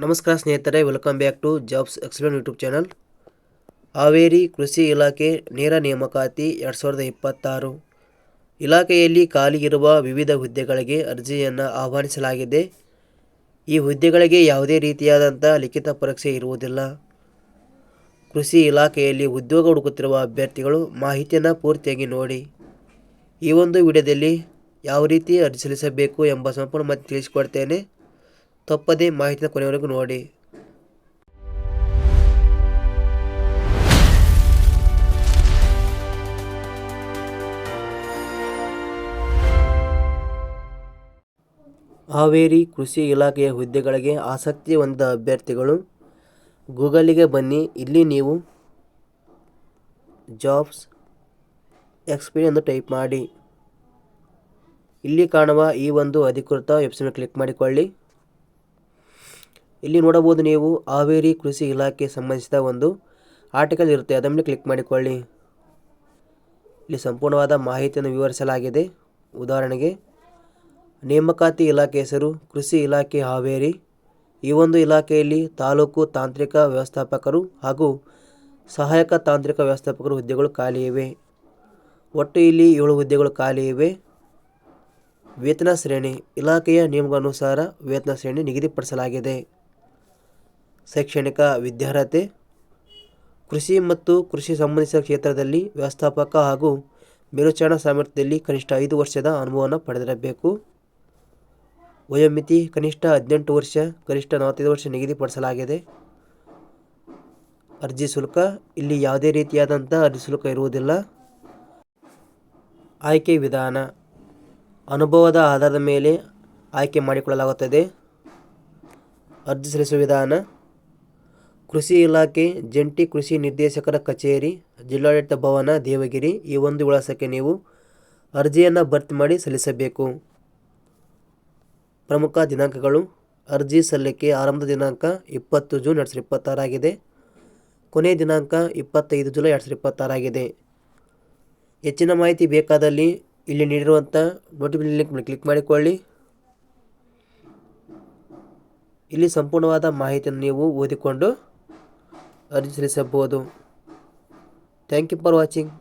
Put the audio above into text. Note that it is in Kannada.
ನಮಸ್ಕಾರ ಸ್ನೇಹಿತರೆ, welcome back to jobs explain YouTube channel. Haveri ಕೃಷಿ ಇಲಾಖೆ ನೇರ ನೇಮಕಾತಿ 2026 ಇಲಾಖೆಯಲ್ಲಿ ಖಾಲಿ ಇರುವ ವಿವಿಧ ಹುದ್ದೆಗಳಿಗೆ ಅರ್ಜಿಯನ್ನು ಆಹ್ವಾನಿಸಲಾಗಿದೆ. ಈ ಹುದ್ದೆಗಳಿಗೆ ಯಾವುದೇ ರೀತಿಯಾದಂಥ ಲಿಖಿತ ಪರೀಕ್ಷೆ ಇರುವುದಿಲ್ಲ. ಕೃಷಿ ಇಲಾಖೆಯಲ್ಲಿ ಉದ್ಯೋಗ ಹುಡುಕುತ್ತಿರುವ ಅಭ್ಯರ್ಥಿಗಳು ಮಾಹಿತಿಯನ್ನು ಪೂರ್ತಿಯಾಗಿ ನೋಡಿ. ಈ ಒಂದು ವಿಡಿಯೋದಲ್ಲಿ ಯಾವ ರೀತಿ ಅರ್ಜಿ ಸಲ್ಲಿಸಬೇಕು ಎಂಬ ಸಂಪೂರ್ಣ ಮಾಹಿತಿ ತಿಳಿಸಿಕೊಡ್ತೇನೆ. ತಪ್ಪದೇ ಮಾಹಿತಿಯ ಕೊನೆಯವರೆಗೂ ನೋಡಿ. ಹಾವೇರಿ ಕೃಷಿ ಇಲಾಖೆಯ ಹುದ್ದೆಗಳಿಗೆ ಆಸಕ್ತಿ ಹೊಂದಿದ ಅಭ್ಯರ್ಥಿಗಳು ಗೂಗಲಿಗೆ ಬನ್ನಿ. ಇಲ್ಲಿ ನೀವು ಜಾಬ್ಸ್ ಎಕ್ಸ್ಪ್ಲೇನ್ ಎಂದು ಟೈಪ್ ಮಾಡಿ. ಇಲ್ಲಿ ಕಾಣುವ ಈ ಒಂದು ಅಧಿಕೃತ ವೆಬ್ಸೈಟ್ ಕ್ಲಿಕ್ ಮಾಡಿಕೊಳ್ಳಿ. ಇಲ್ಲಿ ನೋಡಬಹುದು ನೀವು ಹಾವೇರಿ ಕೃಷಿ ಇಲಾಖೆ ಸಂಬಂಧಿಸಿದ ಒಂದು ಆರ್ಟಿಕಲ್ ಇರುತ್ತೆ, ಅದರ ಮೇಲೆ ಕ್ಲಿಕ್ ಮಾಡಿಕೊಳ್ಳಿ. ಇಲ್ಲಿ ಸಂಪೂರ್ಣವಾದ ಮಾಹಿತಿಯನ್ನು ವಿವರಿಸಲಾಗಿದೆ. ಉದಾಹರಣೆಗೆ, ನೇಮಕಾತಿ ಇಲಾಖೆ ಹೆಸರು ಕೃಷಿ ಇಲಾಖೆ ಹಾವೇರಿ. ಈ ಒಂದು ಇಲಾಖೆಯಲ್ಲಿ ತಾಲೂಕು ತಾಂತ್ರಿಕ ವ್ಯವಸ್ಥಾಪಕರು ಹಾಗೂ ಸಹಾಯಕ ತಾಂತ್ರಿಕ ವ್ಯವಸ್ಥಾಪಕರು ಹುದ್ದೆಗಳು ಖಾಲಿ ಇವೆ. ಒಟ್ಟು ಇಲ್ಲಿ 7 ಹುದ್ದೆಗಳು ಖಾಲಿ ಇವೆ. ವೇತನ ಶ್ರೇಣಿ ಇಲಾಖೆಯ ನಿಯಮಗನುಸಾರ ವೇತನ ಶ್ರೇಣಿ ನಿಗದಿಪಡಿಸಲಾಗಿದೆ. ಶೈಕ್ಷಣಿಕ ವಿದ್ಯಾರ್ಹತೆ ಕೃಷಿ ಮತ್ತು ಕೃಷಿ ಸಂಬಂಧಿಸಿದ ಕ್ಷೇತ್ರದಲ್ಲಿ ವ್ಯವಸ್ಥಾಪಕ ಹಾಗೂ ಮೇಲ್ವಿಚಾರಣಾ ಸಾಮರ್ಥ್ಯದಲ್ಲಿ ಕನಿಷ್ಠ 5 ವರ್ಷದ ಅನುಭವವನ್ನು ಪಡೆದಿರಬೇಕು. ವಯೋಮಿತಿ ಕನಿಷ್ಠ 18 ವರ್ಷ, ಗರಿಷ್ಠ 45 ವರ್ಷ ನಿಗದಿಪಡಿಸಲಾಗಿದೆ. ಅರ್ಜಿ ಶುಲ್ಕ ಇಲ್ಲಿ ಯಾವುದೇ ರೀತಿಯಾದಂಥ ಅರ್ಜಿ ಶುಲ್ಕ ಇರುವುದಿಲ್ಲ. ಆಯ್ಕೆ ವಿಧಾನ ಅನುಭವದ ಆಧಾರದ ಮೇಲೆ ಆಯ್ಕೆ ಮಾಡಿಕೊಳ್ಳಲಾಗುತ್ತದೆ. ಅರ್ಜಿ ಸಲ್ಲಿಸುವ ವಿಧಾನ ಕೃಷಿ ಇಲಾಖೆ ಜಂಟಿ ಕೃಷಿ ನಿರ್ದೇಶಕರ ಕಚೇರಿ, ಜಿಲ್ಲಾಡಳಿತ ಭವನ, ದೇವಗಿರಿ. ಈ ಒಂದು ವಿಳಾಸಕ್ಕೆ ನೀವು ಅರ್ಜಿಯನ್ನು ಭರ್ತಿ ಮಾಡಿ ಸಲ್ಲಿಸಬೇಕು. ಪ್ರಮುಖ ದಿನಾಂಕಗಳು: ಅರ್ಜಿ ಸಲ್ಲಿಕೆ ಆರಂಭದ ದಿನಾಂಕ 20 ಜೂನ್ 2026 ಆಗಿದೆ. ಕೊನೆಯ ದಿನಾಂಕ 25 ಜುಲೈ 2026 ಆಗಿದೆ. ಹೆಚ್ಚಿನ ಮಾಹಿತಿ ಬೇಕಾದಲ್ಲಿ ಇಲ್ಲಿ ನೀಡಿರುವಂಥ ನೋಟಿಫಿಕೇಶನ್ ಲಿಂಕ್ ಕ್ಲಿಕ್ ಮಾಡಿಕೊಳ್ಳಿ. ಇಲ್ಲಿ ಸಂಪೂರ್ಣವಾದ ಮಾಹಿತಿಯನ್ನು ನೀವು ಓದಿಕೊಂಡು ಅರ್ಜಿ ಸಲ್ಲಿಸಬಹುದು. Thank you for watching.